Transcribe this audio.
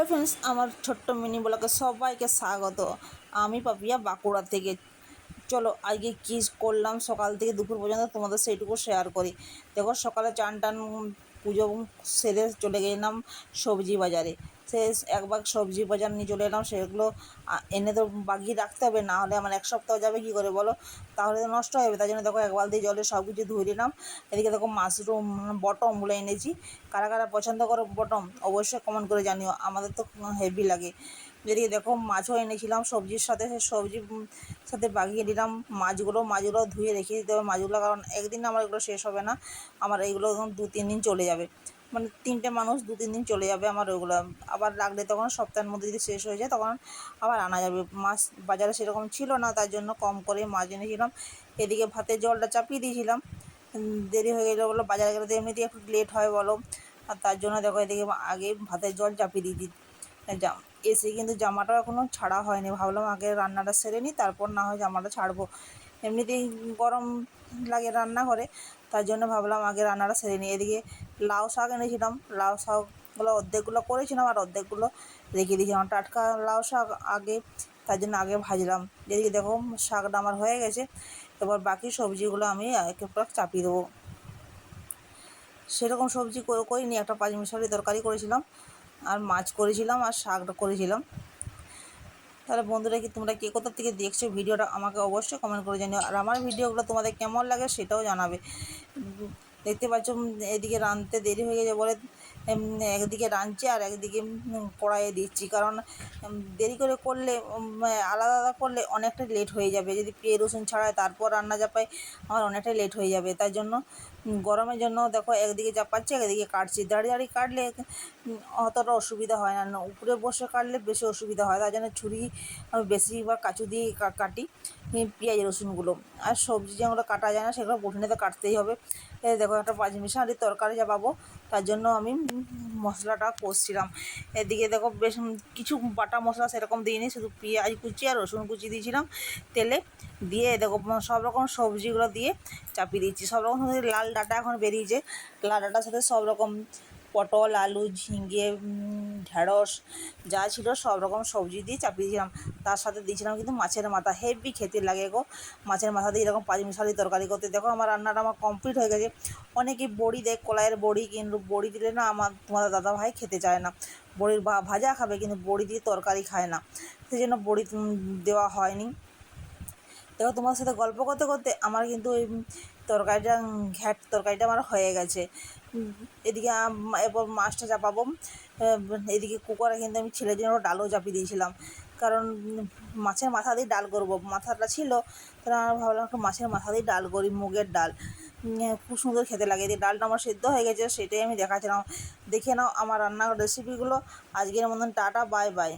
Hello friends, আমার ছোট্ট mini ব্লগে সবাইকে স্বাগত। আমি পাপিয়া বাঁকুড়া থেকে। চলো আজকে কী করলাম সকাল থেকে দুপুর পর্যন্ত তোমাদের সেইটুকু শেয়ার করি। দেখো, সকালে চান টান পুজো সেরে চলে গেলাম সবজি বাজারে। সে এক বাগ সবজি বাজার নিয়ে চলে এলাম। সেগুলো এনে তো বাগিয়ে রাখতে হবে, না হলে আমার এক সপ্তাহ যাবে কী করে বলো? তাহলে তো নষ্ট হবে। তাই জন্য দেখো এক বালতি জলে সব কিছু ধুয়ে নিলাম। এদিকে দেখো মাশরুম বটমগুলো এনেছি। কারা কারা পছন্দ করো বটম অবশ্যই কমেন্ট করে জানিও, আমাদের তো হেভি লাগে। এদিকে দেখো মাছও এনেছিলাম সবজির সাথে, সে সবজি সাথে বাগিয়ে দিলাম মাছগুলো ধুয়ে রেখে দিতে হবে মাছগুলো, কারণ একদিন আমার এগুলো শেষ হবে না। আমার এইগুলো 2-3 দিন চলে যাবে, মানে 3টে মানুষ 2-3 দিন চলে যাবে আমার ওইগুলো। আবার রাখলে তখন সপ্তাহের মধ্যে যদি শেষ হয়ে যায় তখন আবার আনা যাবে। মাছ বাজারে সেরকম ছিল না, তার জন্য কম করে মাছ এনেছিলাম। এদিকে ভাতের জলটা চাপিয়ে দিয়েছিলাম। দেরি হয়ে গেলে বলো, বাজারে গেলে তো এমনিতেই একটু লেট হয় বলো, আর তার জন্য দেখো এদিকে আগে ভাতের জল চাপিয়ে দিই। এসে কিন্তু জামাটাও এখনও ছাড়া হয়নি, ভাবলাম আগে রান্নাটা সেরে নিই, তারপর না হয় জামাটা ছাড়বো। এমনিতেই গরম লাগে রান্নাঘরে, তার জন্য ভাবলাম আগে রান্নাটা সেরে নিই। এদিকে লাউ শাক এনেছিলাম, লাউ শাকগুলো অর্ধেকগুলো করেছিলাম আর অর্ধেকগুলো রেখে দিয়েছিলাম। টাটকা লাউ শাক আগে, তার জন্য আগে ভাজলাম। এদিকে দেখো শাকটা আমার হয়ে গেছে, এবার বাকি সবজিগুলো আমি এক এক করে চাপিয়ে দেবো। সেরকম সবজি করিনি, একটা পাঁচমিশালি তরকারি করেছিলাম আর মাছ করেছিলাম আর শাকটা করেছিলাম। তাহলে বন্ধুরা, কি তোমরা কে কোথা থেকে দেখছো ভিডিওটা আমাকে অবশ্যই কমেন্ট করে জানিও, আর আমার ভিডিওগুলো তোমাদের কেমন লাগে সেটাও জানাবে। দেখতে পাচ্ছ এদিকে রাঁধতে দেরি হয়ে গেছে বলে একদিকে রাঁধছি আর একদিকে কড়াইয়ে দিচ্ছি, কারণ দেরি করে করলে আলাদা আলাদা করলে অনেকটা লেট হয়ে যাবে। যদি পেঁয়াজ রসুন ছাড়ায় তারপর রান্না চাপাই, আমার অনেকটাই লেট হয়ে যাবে। তাই জন্য গরমের জন্য দেখো একদিকে চাপাচ্ছি একদিকে কাটছি। দাঁড়িয়ে দাঁড়িয়ে কাটলে অতটা অসুবিধা হয় না, উপরে বসে কাটলে বেশি অসুবিধা হয়। তাই জন্য ছুরি আমি বেশিরভাগ কাঁচু দিয়ে কাটি পেঁয়াজ রসুনগুলো। আর সবজি যেগুলো কাটা যায় না সেগুলো বটিনেতে কাটতেই হবে। এই দেখো একটা পাঁচমিশালি তরকারি চাপাবো, তার জন্য আমি মশলাটা কষছিলাম। এদিকে দেখো বেশ কিছু বাটা মশলা সেরকম দিইনি, শুধু পেঁয়াজ কুচি আর রসুন কুচি দিয়েছিলাম তেলে দিয়ে। দেখো সব রকম সবজিগুলো দিয়ে চাপিয়ে দিচ্ছি। সব রকম সবজি, লাল ডাঁটা এখন বেরিয়েছে, লাল ডাঁটার সাথে সব রকম পটল আলু ঝিঙে ঢ্যাঁড়স যা ছিল সব রকম সবজি দিয়ে চাপিয়ে দিয়েছিলাম। তার সাথে দিয়েছিলাম কিন্তু মাছের মাথা, হেভি খেতে লাগে গো মাছের মাথা দিয়ে এরকম পাঁচমিশালি তরকারি করতে। দেখো আমার রান্নাটা আমার কমপ্লিট হয়ে গেছে। অনেকে বড়ি দেয়, কলাইয়ের বড়ি, কিন্তু বড়ি দিলে না তোমাদের দাদা ভাই খেতে চায় না। বড়ির ভাজা খাবে কিন্তু বড়ি দিয়ে তরকারি খায় না, সেই জন্য বড়ি দেওয়া হয়নি। দেখো তোমার সাথে গল্প করতে করতে আমার কিন্তু ওই তরকারিটা ঘ্যাট তরকারিটা আমার হয়ে গেছে। এদিকে এরপর মাছটা চাপাবো। এদিকে কুকারে কিন্তু আমি ছেলের জন্য ডালও চাপিয়ে দিয়েছিলাম, কারণ মাছের মাথা দিয়ে ডাল করবো। মাথাটা ছিল, তাহলে আমার ভাবলাম একটু মাছের মাথা দিয়ে ডাল করি, মুগের ডাল। খুব সুন্দর খেতে লাগে। এদিকে ডালটা আমার সেদ্ধ হয়ে গেছে, সেটাই আমি দেখাচ্ছিলাম। দেখে নাও আমার রান্নার রেসিপিগুলো। আজকের মতন টাটা, বাই বাই।